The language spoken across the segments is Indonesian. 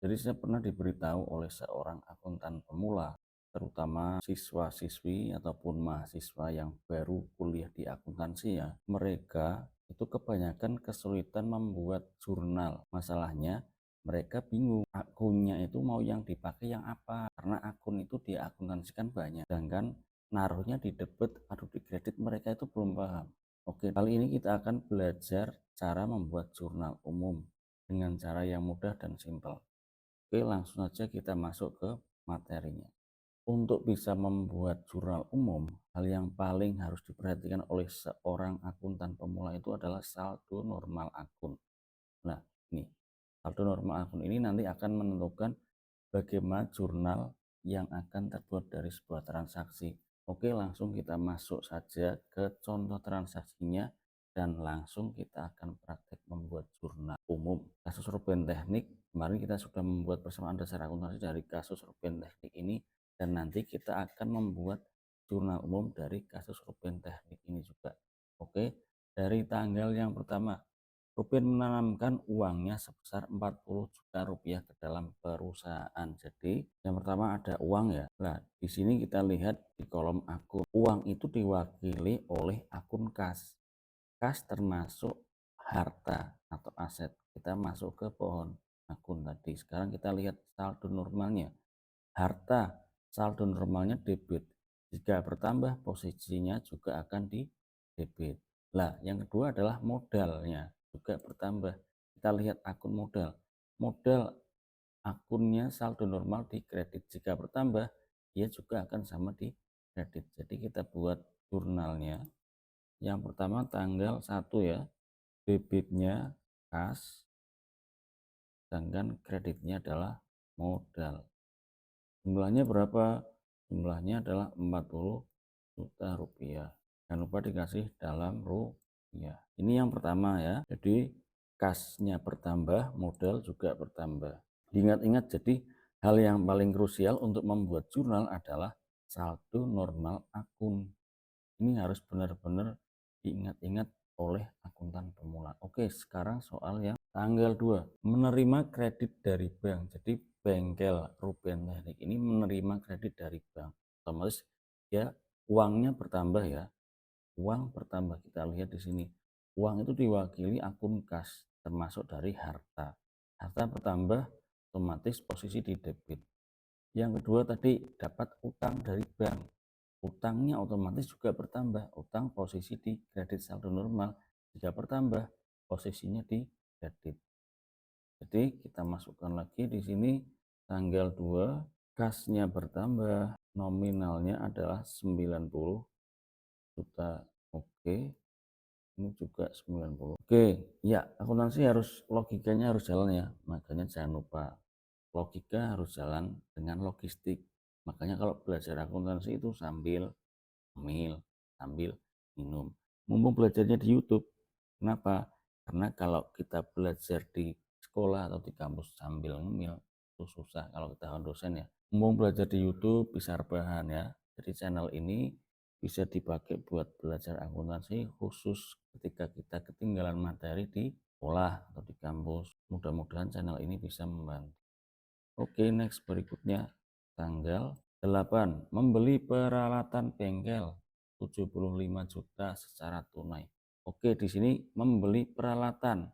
Jadi saya pernah diberitahu oleh seorang akuntan pemula, terutama siswa-siswi ataupun mahasiswa yang baru kuliah di akuntansi ya, mereka itu kebanyakan kesulitan membuat jurnal. Masalahnya mereka bingung akunnya itu mau yang dipakai yang apa, karena akun itu di akuntansi kan banyak, sedangkan naruhnya di debit atau di kredit mereka itu belum paham. Oke, kali ini kita akan belajar cara membuat jurnal umum dengan cara yang mudah dan simpel. Oke, langsung saja kita masuk ke materinya. Untuk bisa membuat jurnal umum, hal yang paling harus diperhatikan oleh seorang akuntan pemula itu adalah saldo normal akun. Nah, ini saldo normal akun ini nanti akan menentukan bagaimana jurnal yang akan terbuat dari sebuah transaksi. Oke, langsung kita masuk saja ke contoh transaksinya dan langsung kita akan praktek membuat jurnal umum. Kasus Ruben Teknik, kemarin kita sudah membuat persamaan dasar akuntansi dari kasus Ruben Teknik ini dan nanti kita akan membuat jurnal umum dari kasus Ruben Teknik ini juga. Oke, dari tanggal yang pertama, Ruben menanamkan uangnya sebesar 40 juta rupiah ke dalam perusahaan. Jadi yang pertama ada uang ya. Nah, di sini kita lihat di kolom akun. Uang itu diwakili oleh akun kas. Kas termasuk harta atau aset. Kita masuk ke pohon akun tadi. Sekarang kita lihat saldo normalnya. Harta saldo normalnya debit. Jika bertambah posisinya juga akan di debit. Nah, yang kedua adalah modalnya juga bertambah. Kita lihat akun modal. Modal akunnya saldo normal di kredit. Jika bertambah, dia juga akan sama di kredit. Jadi kita buat jurnalnya. Yang pertama tanggal 1 ya. Debitnya kas, sedangkan kreditnya adalah modal. Jumlahnya berapa? Jumlahnya adalah 40 juta rupiah. Jangan lupa dikasih dalam rupiah. Ini yang pertama ya. Jadi kasnya bertambah, modal juga bertambah. Ingat-ingat, jadi hal yang paling krusial untuk membuat jurnal adalah saldo normal akun. Ini harus benar-benar diingat-ingat oleh akuntan pemula. Oke, sekarang soal yang tanggal 2. Menerima kredit dari bank. Jadi bengkel Ruben Teknik ini menerima kredit dari bank. Otomatis ya uangnya bertambah ya. Uang bertambah. Kita lihat di sini. Uang itu diwakili akun kas termasuk dari harta. Harta bertambah, otomatis posisi di debit. Yang kedua tadi dapat utang dari bank. Utangnya otomatis juga bertambah. Utang posisi di kredit saldo normal. Jika bertambah, posisinya di kredit. Jadi kita masukkan lagi di sini tanggal 2, kasnya bertambah, nominalnya adalah 90 juta. Oke, ini juga 90. Oke, ya akuntansi harus logikanya harus jalan ya. Makanya jangan lupa logika harus jalan dengan logistik. Makanya kalau belajar akuntansi itu sambil ngemil, sambil minum. Mumpung belajarnya di YouTube. Kenapa? Karena kalau kita belajar di sekolah atau di kampus sambil ngemil itu susah kalau ketahuan dosen ya. Mumpung belajar di YouTube bisa rebahan ya. Jadi channel ini bisa dipakai buat belajar akuntansi khusus ketika kita ketinggalan materi di sekolah atau di kampus. Mudah-mudahan channel ini bisa membantu. Oke, next berikutnya tanggal 8. Membeli peralatan bengkel 75 juta secara tunai. Oke, di sini membeli peralatan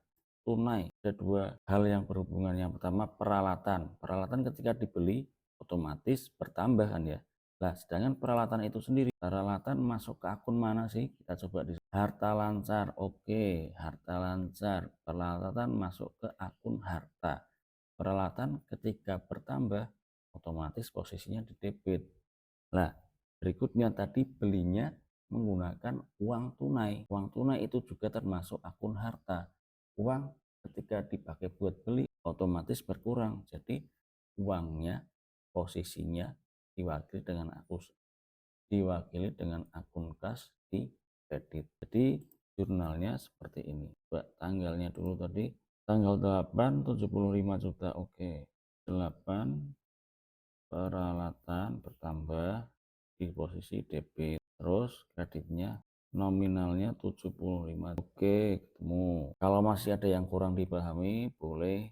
tunai. Ada dua hal yang berhubungan. Yang pertama peralatan. Peralatan ketika dibeli otomatis bertambah kan ya. Nah, sedangkan peralatan itu sendiri, peralatan masuk ke akun mana sih? Kita coba di harta lancar. Oke, harta lancar. Peralatan masuk ke akun harta. Peralatan ketika bertambah otomatis posisinya di debit. Nah, berikutnya tadi belinya menggunakan uang tunai. Uang tunai itu juga termasuk akun harta. Uang ketika dipakai buat beli otomatis berkurang. Jadi uangnya posisinya diwakili dengan akun kas di kredit. Jadi jurnalnya seperti ini. Coba tanggalnya dulu tadi. Tanggal 8 75 juta. Oke. 8 peralatan bertambah di posisi debit. Terus kreditnya nominalnya 75. Oke, ketemu. Kalau masih ada yang kurang dipahami boleh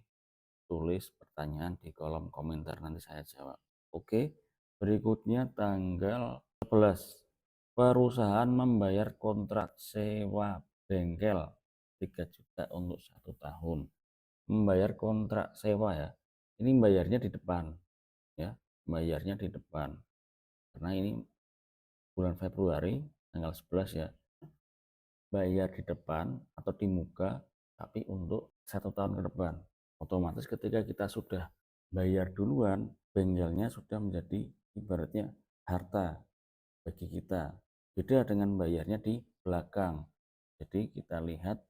tulis pertanyaan di kolom komentar, nanti saya jawab. Oke, berikutnya tanggal 11. Perusahaan membayar kontrak sewa bengkel 3 juta untuk 1 tahun. Membayar kontrak sewa ya. Ini bayarnya di depan ya, bayarnya di depan. Karena ini bulan Februari tanggal 11 ya. Bayar di depan atau di muka, tapi untuk 1 tahun ke depan. Otomatis ketika kita sudah bayar duluan, bengkelnya sudah menjadi ibaratnya harta bagi kita. Beda dengan bayarnya di belakang. Jadi kita lihat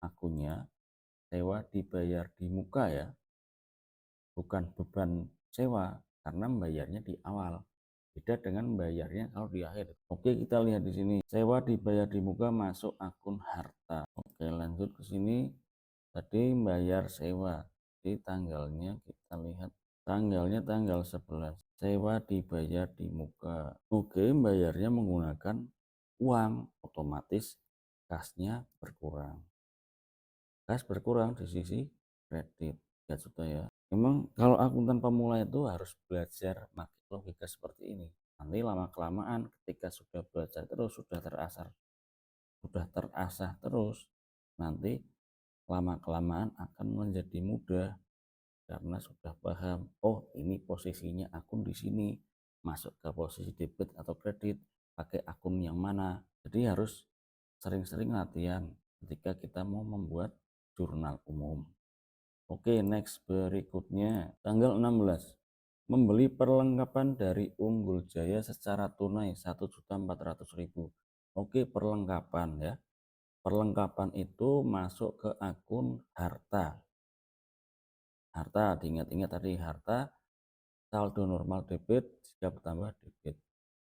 akunnya, sewa dibayar di muka ya, bukan beban sewa karena bayarnya di awal. Beda dengan bayarnya kalau di akhir. Oke, kita lihat di sini. Sewa dibayar di muka masuk akun harta. Oke, lanjut ke sini. Tadi bayar sewa. Di tanggalnya kita lihat. Tanggalnya tanggal 11. Sewa dibayar di muka. Oke, bayarnya menggunakan uang. Otomatis kasnya berkurang. Kas berkurang di sisi kredit. 3 juta ya. Memang kalau akuntan pemula itu harus belajar pakai logika seperti ini. Nanti lama-kelamaan ketika sudah belajar terus, sudah terasah terus, nanti lama-kelamaan akan menjadi mudah karena sudah paham, oh ini posisinya akun di sini, masuk ke posisi debit atau kredit, pakai akun yang mana. Jadi harus sering-sering latihan ketika kita mau membuat jurnal umum. Oke, next berikutnya tanggal 16. Membeli perlengkapan dari Unggul Jaya secara tunai 1.400.000. Oke, perlengkapan ya. Perlengkapan itu masuk ke akun harta. Harta, diingat-ingat tadi harta, saldo normal debit, jika bertambah debit.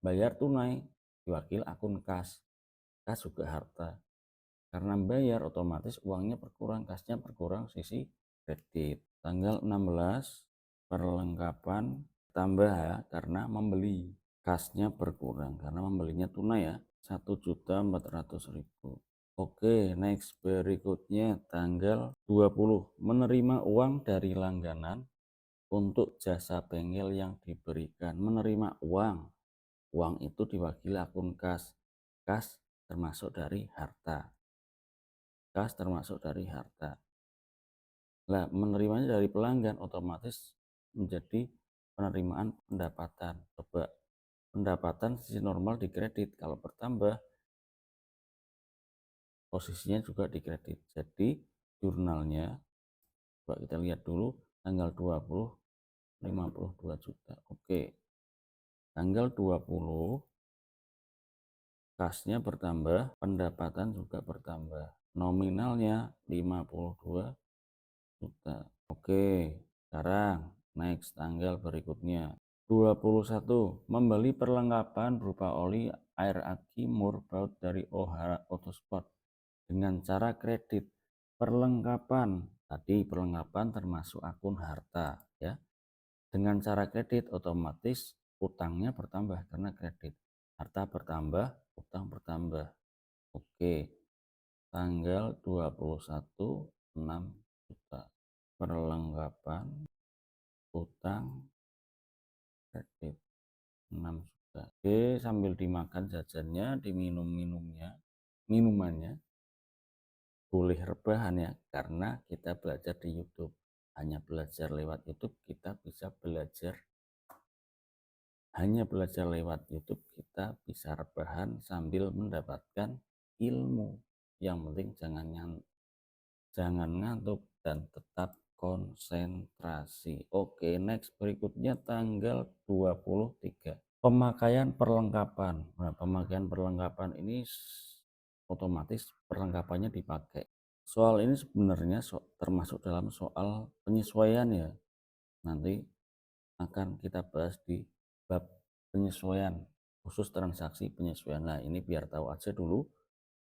Bayar tunai, diwakil akun kas. Kas juga harta. Karena bayar otomatis uangnya berkurang, kasnya berkurang sisi kredit. Tanggal 16 perlengkapan tambah ya karena membeli. Kasnya berkurang karena membelinya tunai ya 1.400.000. Oke, next berikutnya tanggal 20 menerima uang dari langganan untuk jasa bengkel yang diberikan. Menerima uang itu diwakili akun kas. Kas termasuk dari harta. Kas termasuk dari harta. Nah, menerimanya dari pelanggan otomatis menjadi penerimaan pendapatan. Coba pendapatan sisi normal di kredit, kalau bertambah posisinya juga di kredit. Jadi jurnalnya coba kita lihat dulu tanggal 20 52 juta. Oke. Tanggal 20 kasnya bertambah, pendapatan juga bertambah. Nominalnya 52 juta. Oke, sekarang next tanggal berikutnya 21 membeli perlengkapan berupa oli, air aki, mur, baut dari Ohara Autosport dengan cara kredit. Perlengkapan tadi perlengkapan termasuk akun harta ya. Dengan cara kredit otomatis utangnya bertambah karena kredit. Harta bertambah, utang bertambah. Oke. Tanggal 21 6 juta. Perlengkapan, utang, kredit 6 juta. Oke, sambil dimakan jajannya, diminum-minumnya, minumannya boleh rebahan ya karena kita belajar di YouTube. Hanya belajar lewat YouTube kita bisa belajar. Hanya belajar lewat YouTube kita bisa rebahan sambil mendapatkan ilmu. Yang penting jangan ngantuk dan tetap konsentrasi. Oke, next berikutnya tanggal 23. Pemakaian perlengkapan. Nah, pemakaian perlengkapan ini otomatis perlengkapannya dipakai. Soal ini sebenarnya termasuk dalam soal penyesuaian ya. Nanti akan kita bahas di bab penyesuaian, khusus transaksi penyesuaian. Nah, ini biar tahu aja dulu.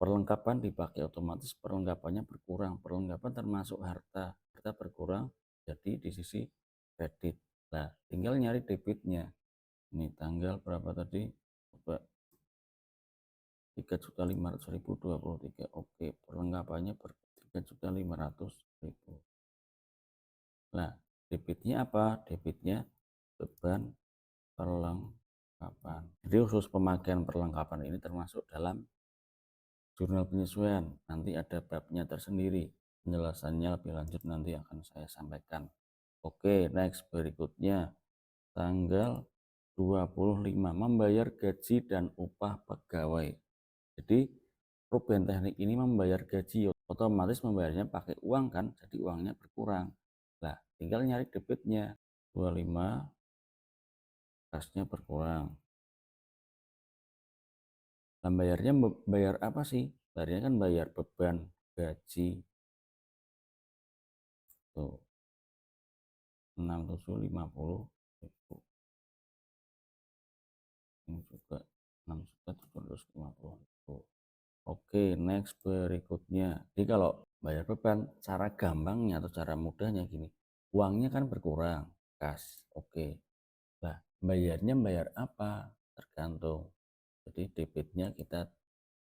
Perlengkapan dipakai otomatis perlengkapannya berkurang. Perlengkapan termasuk harta. Harta berkurang jadi di sisi kredit. Nah, tinggal nyari debitnya. Ini tanggal berapa tadi? Coba 3.500.000 23. Oke, perlengkapannya 3.500.000. Nah, Debitnya apa? Debitnya beban perlengkapan. Jadi khusus pemakaian perlengkapan ini termasuk dalam jurnal penyesuaian. Nanti ada babnya tersendiri. Penjelasannya lebih lanjut nanti akan saya sampaikan. Oke, next berikutnya. Tanggal 25 membayar gaji dan upah pegawai. Jadi perubahan teknik ini membayar gaji, otomatis membayarnya pakai uang kan, jadi uangnya berkurang. Nah, tinggal nyari debitnya. 25 kasnya berkurang. Nah, bayarnya bayar apa sih? Bayarnya kan bayar beban gaji. Tuh, 6750.000. Ini juga 6.750.000. Oke, next berikutnya. Jadi kalau bayar beban, cara gampangnya atau cara mudahnya gini. Uangnya kan berkurang, kas. Oke. Nah, bayarnya bayar apa? Tergantung. Jadi debitnya kita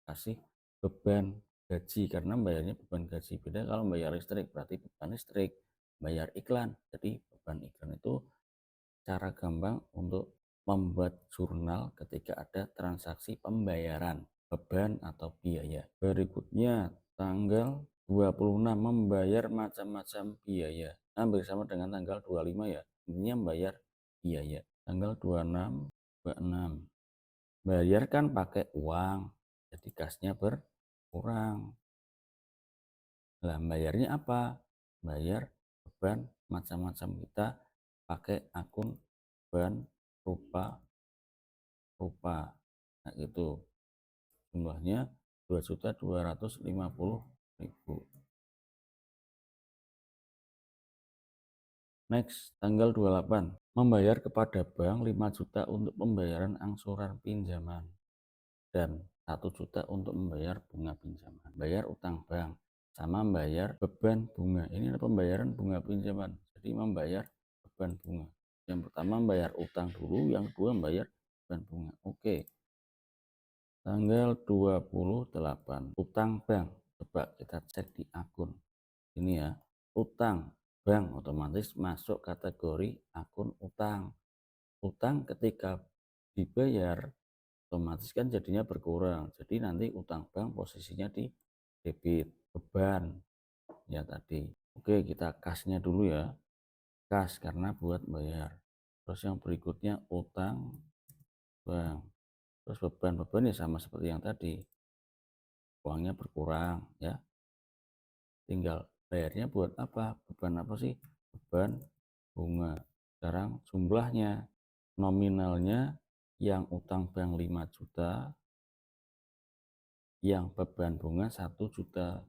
kasih beban gaji karena bayarnya beban gaji. Beda kalau bayar listrik berarti beban listrik, bayar iklan. Jadi beban iklan itu cara gampang untuk membuat jurnal ketika ada transaksi pembayaran beban atau biaya. Berikutnya tanggal 26 membayar macam-macam biaya. Hampir sama dengan tanggal 25 ya. Intinya membayar biaya. Tanggal 26, 26. Bayar kan pakai uang. Jadi kasnya berkurang. Lah bayarnya apa? Bayar beban macam-macam kita pakai akun beban rupa. Nah itu jumlahnya 2.250.000. Next, tanggal 28. Membayar kepada bank 5 juta untuk pembayaran angsuran pinjaman dan 1 juta untuk membayar bunga pinjaman. Bayar utang bank sama membayar beban bunga. Ini adalah pembayaran bunga pinjaman. Jadi membayar beban bunga. Yang pertama membayar utang dulu, yang kedua membayar beban bunga. Oke. Tanggal 28. Utang bank. Coba kita cek di akun. Ini ya. Utang bank otomatis masuk kategori akun utang. Utang ketika dibayar otomatis kan jadinya berkurang. Jadi nanti utang bank posisinya di debit, beban ya tadi. Oke, kita kasnya dulu ya. Kas karena buat bayar. Terus yang berikutnya utang bank. Terus beban-beban ya sama seperti yang tadi. Uangnya berkurang ya. Tinggal bayarnya buat apa? Beban apa sih? Beban bunga. Sekarang jumlahnya, nominalnya yang utang bank 5 juta, yang beban bunga 1 juta.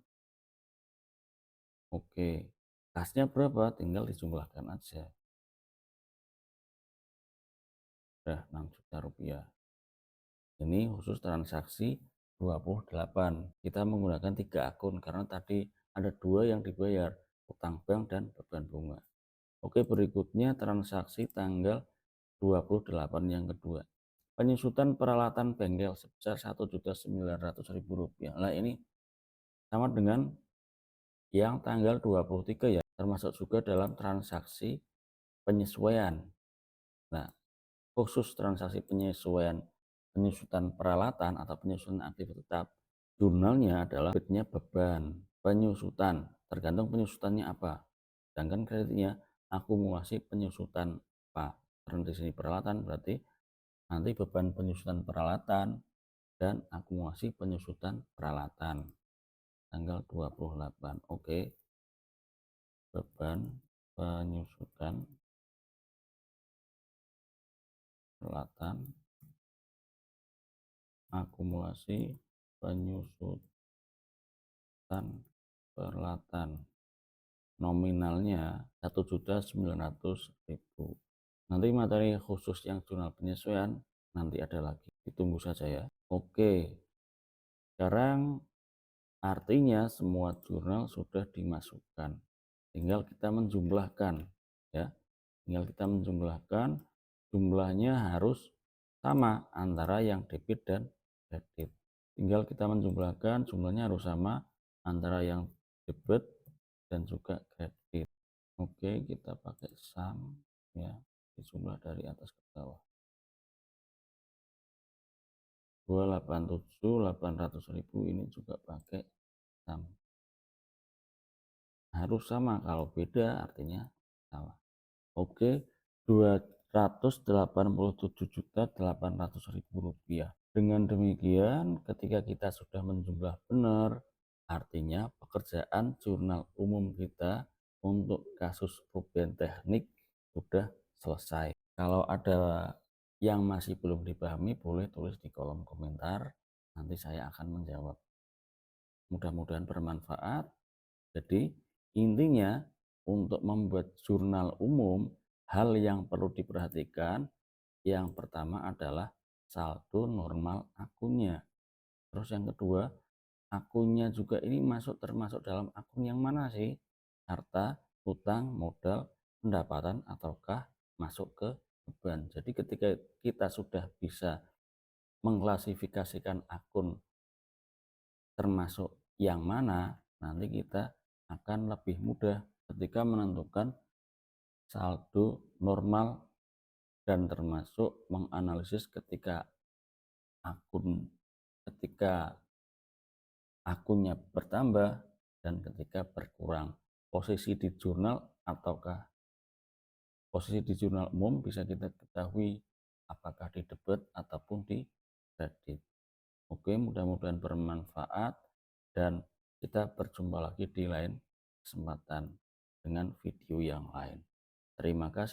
Oke, kasnya berapa? Tinggal dijumlahkan aja. Udah 6 juta rupiah. Ini khusus transaksi 28. Kita menggunakan 3 akun karena tadi ada 2 yang dibayar, utang bank dan beban bunga. Oke, berikutnya transaksi tanggal 28 yang kedua. Penyusutan peralatan bengkel sebesar Rp1.900.000. Nah, ini sama dengan yang tanggal 23 ya, termasuk juga dalam transaksi penyesuaian. Nah, khusus transaksi penyesuaian penyusutan peralatan atau penyusutan aktif tetap, jurnalnya adalah debitnya beban penyusutan, tergantung penyusutannya apa. Sedangkan kreditnya akumulasi penyusutan apa. Karena di sini peralatan berarti nanti beban penyusutan peralatan dan akumulasi penyusutan peralatan tanggal 28. Oke, beban penyusutan peralatan, akumulasi penyusutan peralatan, nominalnya 1.900.000. Nanti materi khusus yang jurnal penyesuaian nanti ada lagi, ditunggu saja ya. Oke, sekarang artinya semua jurnal sudah dimasukkan, tinggal kita menjumlahkan ya. Tinggal kita menjumlahkan, jumlahnya harus sama antara yang debit dan kredit. Tinggal kita menjumlahkan, jumlahnya harus sama antara yang debit dan juga kredit. Oke, kita pakai sum ya, dijumlah dari atas ke bawah. 287, 800.000 ini juga pakai sum. Harus sama, kalau beda artinya salah. Oke, 287.800.000 rupiah. Dengan demikian, ketika kita sudah menjumlah benar, artinya pekerjaan jurnal umum kita untuk kasus Ruben Teknik sudah selesai. Kalau ada yang masih belum dipahami, boleh tulis di kolom komentar. Nanti saya akan menjawab. Mudah-mudahan bermanfaat. Jadi, intinya untuk membuat jurnal umum, hal yang perlu diperhatikan yang pertama adalah saldo normal akunnya. Terus yang kedua, akunnya juga ini termasuk dalam akun yang mana sih? Harta, hutang, modal, pendapatan, ataukah masuk ke beban. Jadi ketika kita sudah bisa mengklasifikasikan akun termasuk yang mana, nanti kita akan lebih mudah ketika menentukan saldo normal dan termasuk menganalisis akun ketika akunnya bertambah dan ketika berkurang. Posisi di jurnal ataukah posisi di jurnal umum bisa kita ketahui apakah di debit ataupun di kredit. Oke, mudah-mudahan bermanfaat dan kita berjumpa lagi di lain kesempatan dengan video yang lain. Terima kasih.